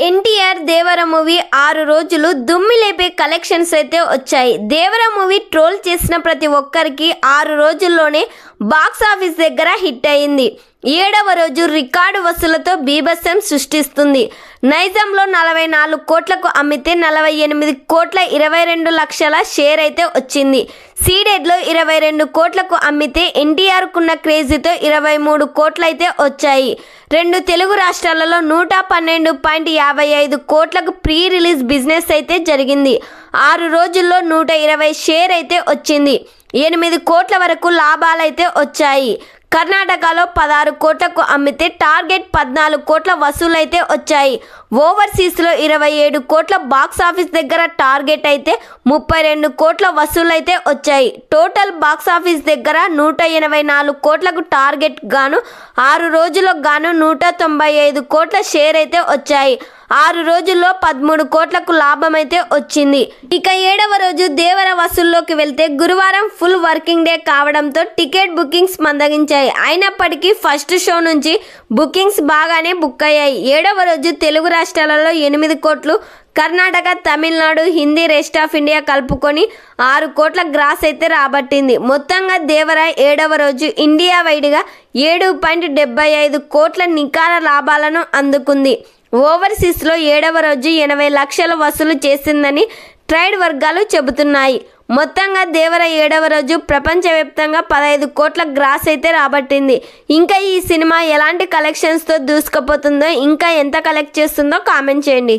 ఎన్టీఆర్ దేవర movie 6 రోజులు దుమ్మి లేపే collections అయితే వచ్చాయి. దేవర మూవీ ట్రోల్ చేసిన ప్రతి ఒక్కరికి 6 రోజుల్లోనే బాక్స్ ఆఫీస్ దగ్గర హిట్ అయింది. 7వ రోజు రికార్డు వసూలతో బీభత్సం సృష్టిస్తుంది. నైజాంలో 44 కోట్లకు అమ్మితే 48 కోట్ల 22 లక్షల షేర్ అయితే వచ్చింది. సీడెడ్లో 22 కోట్లకు అమ్మితే ఎన్టీఆర్కున్న క్రేజీతో 23 కోట్లు అయితే వచ్చాయి. 2 తెలుగు రాష్ట్రాలలో 112.55 కోట్లకు ప్రీ రిలీజ్ బిజినెస్ అయితే జరిగింది. 6 రోజుల్లో 120 షేర్ అయితే వచ్చింది. 8 కోట్ల వరకు లాభాలైతే వచ్చాయి. కర్ణాటకలో 16 కోట్లకు అమ్మితే టార్గెట్ 14 కోట్ల వసూలైతే వచ్చాయి. ఓవర్సీస్లో 27 కోట్ల బాక్స్ ఆఫీస్ దగ్గర టార్గెట్ అయితే 32 కోట్ల వసూలైతే వచ్చాయి. టోటల్ బాక్స్ ఆఫీస్ దగ్గర 184 కోట్లకు టార్గెట్ గాను 6 రోజులకు గాను 195 కోట్ల షేర్ అయితే వచ్చాయి. 6 రోజుల్లో 13 కోట్లకు లాభం అయితే వచ్చింది. ఇక 7వ రోజు దేవర వసూల్లోకి వెళ్తే గురువారం ఫుల్ వర్కింగ్ డే కావడంతో టికెట్ బుకింగ్స్ మందగించాయి. అయినప్పటికీ ఫస్ట్ షో నుంచి బుకింగ్స్ బాగానే బుక్ అయ్యాయి. 7వ రోజు తెలుగు రాష్ట్రాలలో 8 కోట్లు, Karnataka, Tamil Nadu, Hindi, rest of India కలుపుకొని 6 కోట్ల గ్రాస్ అయితే రాబట్టింది. మొత్తంగా దేవర 7వ రోజు ఇండియా వైడ్గా 7.75 కోట్ల నికర లాభాలను అందుకుంది. ఓవర్సీస్లో 7వ రోజు 80 లక్షలు వసూలు చేసిందని ట్రేడ్ వర్గాలు చెబుతున్నాయి. మొత్తంగా దేవర 7వ రోజు ప్రపంచవ్యాప్తంగా 15 కోట్ల గ్రాస్ అయితే రాబట్టింది. ఇంకా ఈ సినిమా ఎలాంటి కలెక్షన్స్తో దూసుకుపోతుందో, ఇంకా ఎంత కలెక్ట్ చేస్తుందో కామెంట్ చేయండి.